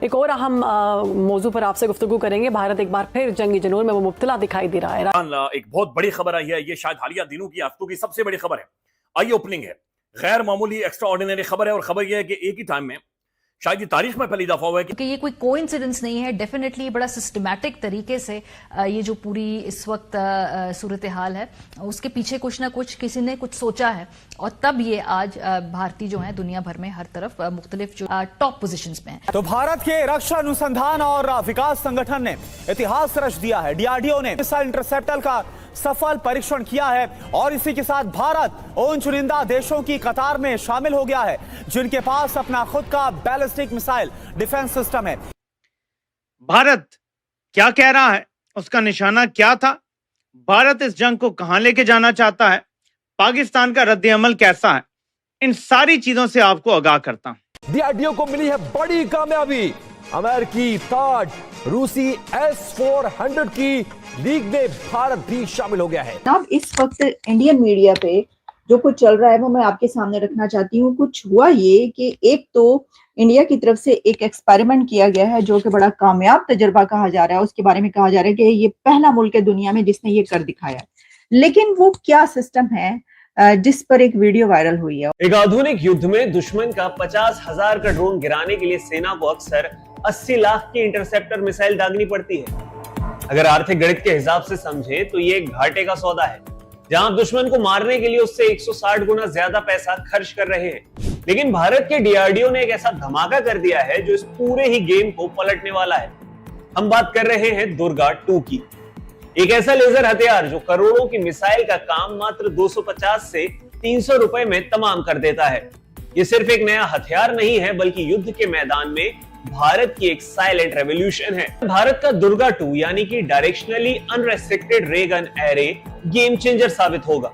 एक और अहम मौजू पर आपसे गुफ्तगू करेंगे। भारत एक बार फिर जंगी जुनून में वो मुब्तला दिखाई दे रहा है। एक बहुत बड़ी खबर आई है, ये शायद हालिया दिनों की हफ्तों की सबसे बड़ी खबर है। आई ओपनिंग है, गैर मामूली एक्स्ट्रा ऑर्डिनरी खबर है। और खबर यह है कि एक ही टाइम में शायद ये तारीख में पहली दफा हुआ है क्योंकि ये कोई कोइंसिडेंस नहीं है, डेफिनेटली बड़ा सिस्टमैटिक तरीके से ये जो पूरी इस वक्त सूरत हाल है उसके पीछे कुछ ना कुछ किसी ने कुछ सोचा है और तब ये आज भारतीय जो है दुनिया भर में हर तरफ मुख्तलिफ जो टॉप पोजीशंस में है। तो भारत के रक्षा अनुसंधान और विकास संगठन ने इतिहास रच दिया है। डीआरडीओ ने मिसाइल इंटरसेप्टर का सफल परीक्षण किया है और इसी के साथ भारत उन चुनिंदा देशों की कतार में शामिल हो गया है जिनके पास अपना खुद का बैलिस्टिक मिसाइल डिफेंस सिस्टम है। भारत क्या कह रहा है, उसका निशाना क्या था, भारत इस जंग को कहां लेके जाना चाहता है, पाकिस्तान का रद्द अमल कैसा है, इन सारी चीजों से आपको आगाह करता हूं। डीआरडीओ को मिली है बड़ी कामयाबी। अमेरिकी ताज रूसी S-400 की लीग में भारत भी शामिल हो गया है। अब इस वक्त इंडियन मीडिया पे जो कुछ चल रहा है वो मैं आपके सामने रखना चाहती हूँ। कुछ हुआ ये कि एक तो इंडिया की तरफ से एक एक्सपेरिमेंट किया गया है जो कि बड़ा कामयाब तजर्बा कहा जा रहा है। उसके बारे में कहा जा रहा है कि ये पहला मुल्क है दुनिया में जिसने ये कर दिखाया है। लेकिन वो क्या सिस्टम है जिस पर एक वीडियो वायरल हुई है। एक आधुनिक युद्ध में दुश्मन का 50,000 का ड्रोन गिराने के लिए सेना को अक्सर 80 लाख की इंटरसेप्टर मिसाइल दागनी पड़ती है। अगर आर्थिक गणित के हिसाब से समझे तो ये एक घाटे का सौदा है, जहां दुश्मन को मारने के लिए उससे 160 गुना ज्यादा पैसा खर्च कर रहे हैं। लेकिन भारत के डीआरडीओ ने एक ऐसा धमाका कर दिया है जो इस पूरे ही गेम को पलटने वाला है। हम बात कर रहे हैं दुर्गा 2 की, एक ऐसा लेजर हथियार जो करोड़ों की मिसाइल का काम मात्र 250 से 300 रुपए में तमाम कर देता है। ये सिर्फ एक नया हथियार नहीं है बल्कि युद्ध के मैदान में भारत की एक साइलेंट रेवोल्यूशन है। भारत का दुर्गा 2 यानी कि डायरेक्शनली अनरेस्ट्रिक्टेड रे गन एरे गेम चेंजर साबित होगा।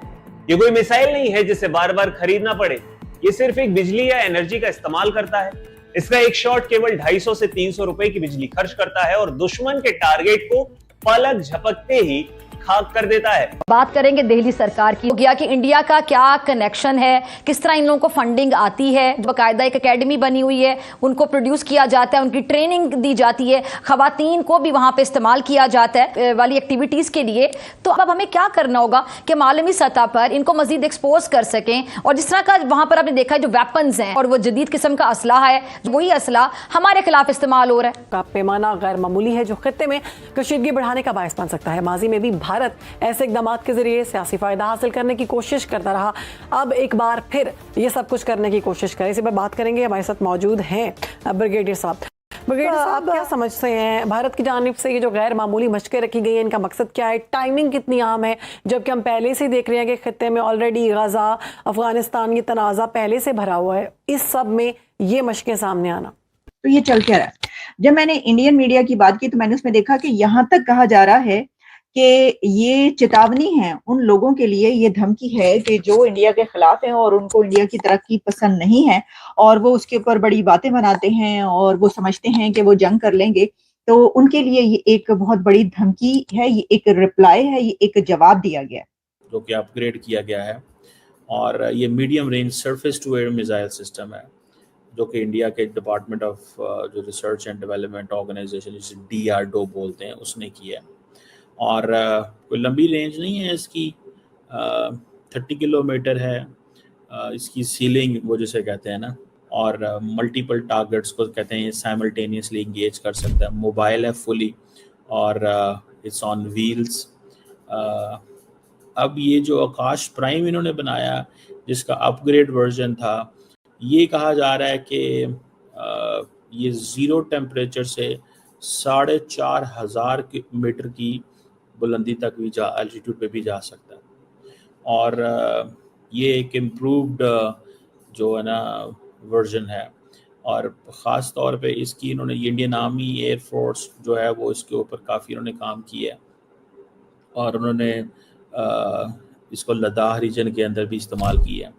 ये कोई मिसाइल नहीं है जिसे बार बार खरीदना पड़े, ये सिर्फ एक बिजली या एनर्जी का इस्तेमाल करता है। इसका एक शॉट केवल 250 से 300 रुपए की बिजली खर्च करता है और दुश्मन के टारगेट को पलक झपकते ही खाक कर देता है। बात करेंगे दिल्ली सरकार की, गया कि इंडिया का क्या कनेक्शन है, किस तरह इन लोगों को फंडिंग आती है। बाकायदा एक एकेडमी बनी हुई है, उनको प्रोड्यूस किया जाता है, उनकी ट्रेनिंग दी जाती है, खवातीन को भी वहां पे इस्तेमाल किया जाता है वाली एक्टिविटीज के लिए। तो अब हमें क्या करना होगा कि मालूमी सतह पर इनको मजीद एक्सपोज कर सकें। और जिस तरह का वहां पर आपने देखा है जो वेपन्स हैं और वो जदीद किस्म का असलाह है, वही असलाह हमारे खिलाफ इस्तेमाल हो रहा है। का पैमाना गैर मामूली है जो खत्ते में कशीदगी बढ़ाने का बायस बन सकता है। माजी में भी भारत ऐसे इकदाम के जरिए सियासी फायदा हासिल करने की कोशिश करता रहा, अब एक बार फिर ये सब कुछ करने की कोशिश करे। इसी पर बात करेंगे, हमारे साथ मौजूद हैं ब्रिगेडियर साहब। ब्रिगेडियर साहब, क्या समझते हैं भारत की जानिब से ये जो गैर मामूली मशकें रखी गई हैं, इनका मकसद क्या है, टाइमिंग कितनी अहम है, जबकि हम पहले से देख रहे हैं कि खत्ते में ऑलरेडी गजा अफगानिस्तान की तनाज़ा पहले से भरा हुआ है, इस सब में ये मशकें सामने आना। तो ये चल क्या रहा है? जब मैंने इंडियन मीडिया की बात की तो मैंने उसमें देखा कि यहाँ तक कहा जा रहा है कि ये चेतावनी है उन लोगों के लिए, ये धमकी है कि जो इंडिया के खिलाफ हैं और उनको इंडिया की तरक्की पसंद नहीं है और वो उसके ऊपर बड़ी बातें बनाते हैं और वो समझते हैं कि वो जंग कर लेंगे। तो उनके लिए ये एक बहुत बड़ी धमकी है, ये एक रिप्लाई है, ये एक जवाब दिया गया जो कि अपग्रेड किया गया है। और ये medium range surface to air missile system है जो कि इंडिया के डिपार्टमेंट ऑफ जो रिसर्च एंड डेवलपमेंट ऑर्गेनाइजेशन जिसे DRDO बोलते हैं उसने किया है। और कोई लंबी रेंज नहीं है इसकी, 30 किलोमीटर है इसकी सीलिंग, वो जिसे कहते हैं ना, और मल्टीपल टारगेट्स को कहते हैं साइमल्टेनियसली इंगेज कर सकता है। मोबाइल है फुली और इट्स ऑन व्हील्स। अब ये जो आकाश प्राइम इन्होंने बनाया जिसका अपग्रेड वर्जन था, ये कहा जा रहा है कि ये ज़ीरो टेम्परेचर से 4,500 मीटर की बुलंदी तक भी एल्टीट्यूड पे भी जा सकता है। और ये एक इम्प्रूव्ड जो है ना वर्जन है। और ख़ास तौर पे इसकी इन्होंने इंडियन आर्मी एयर फोर्स जो है वो इसके ऊपर काफ़ी इन्होंने काम किया है और उन्होंने इसको लद्दाख रीजन के अंदर भी इस्तेमाल किया है,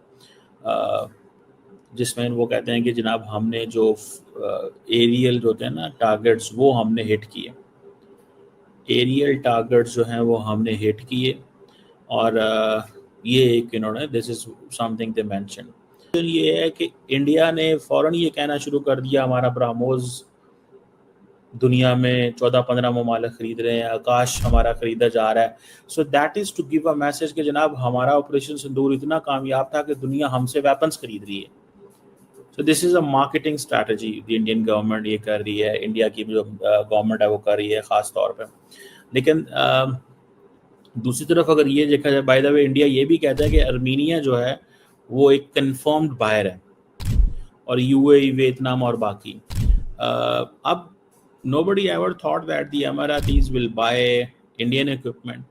जिसमें वो कहते हैं कि जनाब हमने जो एरियल जो होते हैं ना टारगेट्स वो हमने हिट किए, एरियल टारगेट्स जो हैं वो हमने हिट किए। और ये एक इन्होंने this is something they mention. ये है कि इंडिया ने फ़ौरन ये कहना शुरू कर दिया हमारा ब्रह्मोस दुनिया में 14-15 ममालिक खरीद रहे हैं, आकाश हमारा खरीदा जा रहा है. So that is to give a message कि जनाब हमारा ऑपरेशन सिंदूर इतना कामयाब था कि दुनिया हमसे वेपन्स खरीद रही है. So this is a marketing strategy Indian government ये कर रही है, इंडिया की जो गवर्नमेंट है वो कर रही है ख़ास तौर पे. लेकिन दूसरी तरफ अगर ये देखा जाए, बाय द वे इंडिया ये भी कहता है कि अर्मीनिया जो है वो एक कन्फर्म्ड बायर है, और यूएई, वियतनाम और बाकी. अब nobody ever thought that the Emiratis will buy Indian equipment,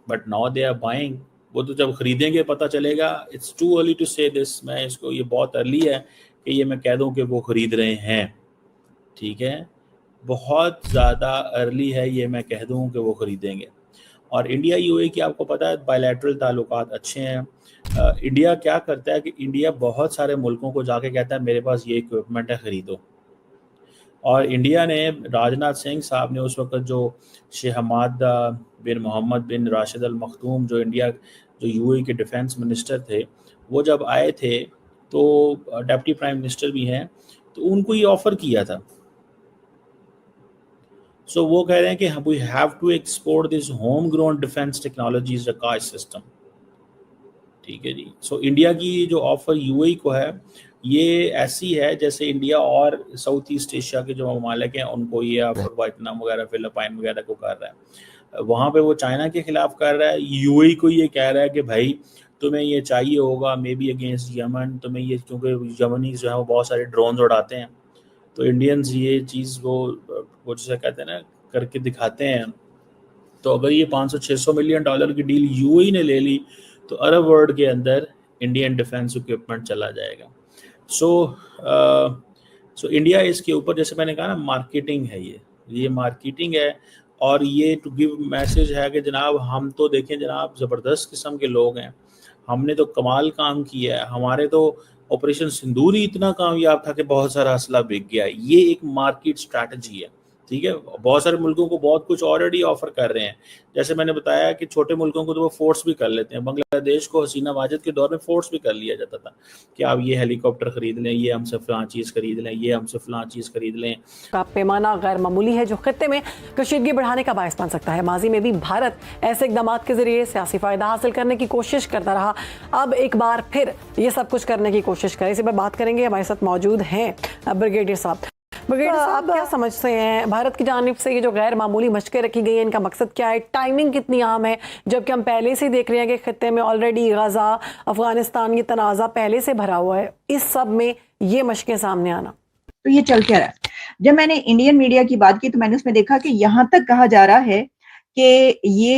but now they are buying. वो तो जब खरीदेंगे पता चलेगा. It's too early to say this. मैं इसको, ये बहुत अर्ली है कि ये मैं कह दूं कि वो खरीद रहे हैं. ठीक है, बहुत ज़्यादा अर्ली है ये मैं कह दूं कि वो खरीदेंगे. और इंडिया यूएई की आपको पता है बायलैटरल ताल्लुकात अच्छे हैं. इंडिया क्या करता है कि इंडिया बहुत सारे मुल्कों को जाके कहता है मेरे पास ये इक्विपमेंट है, ख़रीदो. और इंडिया ने, राजनाथ सिंह साहब ने उस वक्त जो शेख हमाद बिन मोहम्मद बिन राशिद अल मखदूम जो यूएई के डिफेंस मिनिस्टर थे, वो जब आए थे तो डिप्टी प्राइम मिनिस्टर भी हैं, तो उनको ये ऑफ़र किया था. सो वो कह रहे हैं कि we have to export this home grown defence technologies Akash system. ठीक है जी. सो इंडिया की जो ऑफ़र यूएई को है ये ऐसी है जैसे इंडिया और साउथ ईस्ट एशिया के जो ममालिक हैं उनको ये ऑफर वियतनाम वगैरह, फिलिपाइन वगैरह को कर रहा है. वहाँ पे वो चाइना के खिलाफ कर रहा है. यूएई को ये कह रहा है कि भाई तुम्हें ये चाहिए होगा, मे बी अगेंस्ट यमन, तुम्हें ये, क्योंकि यमनीज जो है वो बहुत सारे ड्रोन्स उड़ाते हैं, तो इंडियंस ये चीज़ वो जैसे कहते हैं ना करके दिखाते हैं. तो अगर ये 500-600 मिलियन डॉलर की डील यूएई ने ले ली तो अरब वर्ल्ड के अंदर इंडियन डिफेंस इक्विपमेंट चला जाएगा. सो इंडिया इसके ऊपर, जैसे मैंने कहा ना, मार्केटिंग है, ये मार्केटिंग है. और ये टू गिव मैसेज है कि जनाब हम तो देखें जनाब ज़बरदस्त किस्म के लोग हैं, हमने तो कमाल काम किया है, हमारे तो ऑपरेशन सिंदूर ही इतना कामयाब था कि बहुत सारा असला बिक गया. ये एक मार्केट स्ट्रैटेजी है. ठीक है, बहुत सारे मुल्कों को बहुत कुछ ऑलरेडी ऑफर कर रहे हैं. जैसे मैंने बताया कि छोटे मुल्कों को तो वो फोर्स भी कर लेते हैं. बांग्लादेश को हसीना वाजिद के दौर में फोर्स भी कर लिया जाता था कि आप ये हेलीकॉप्टर खरीद लें, ये हमसे फलां चीज़ खरीद लें, ये हमसे फलां चीज़ खरीद लें. का पैमाना गैर मामूली है जो खत्ते में कशीदगी बढ़ाने का बायस बन सकता है. माजी में भी भारत ऐसे इकदाम के जरिए सियासी फायदा हासिल करने की कोशिश करता रहा. अब एक बार फिर ये सब कुछ करने की कोशिश करे. इसी पर बात करेंगे. हमारे साथ मौजूद हैं ब्रिगेडियर साहब. ब्रिगेडियर साहब, क्या समझते हैं भारत की जानिब से ये जो गैर मामूली मशक़ें रखी गई हैं, इनका मकसद क्या है? टाइमिंग कितनी अहम है, जबकि हम पहले से देख रहे हैं कि खत्ते में ऑलरेडी गजा, अफगानिस्तान, ये तनाज़ा पहले से भरा हुआ है. इस सब में ये मशक़ें सामने आना, तो ये चल क्या रहा है? जब मैंने इंडियन मीडिया की बात की तो मैंने उसमें देखा कि यहाँ तक कहा जा रहा है कि ये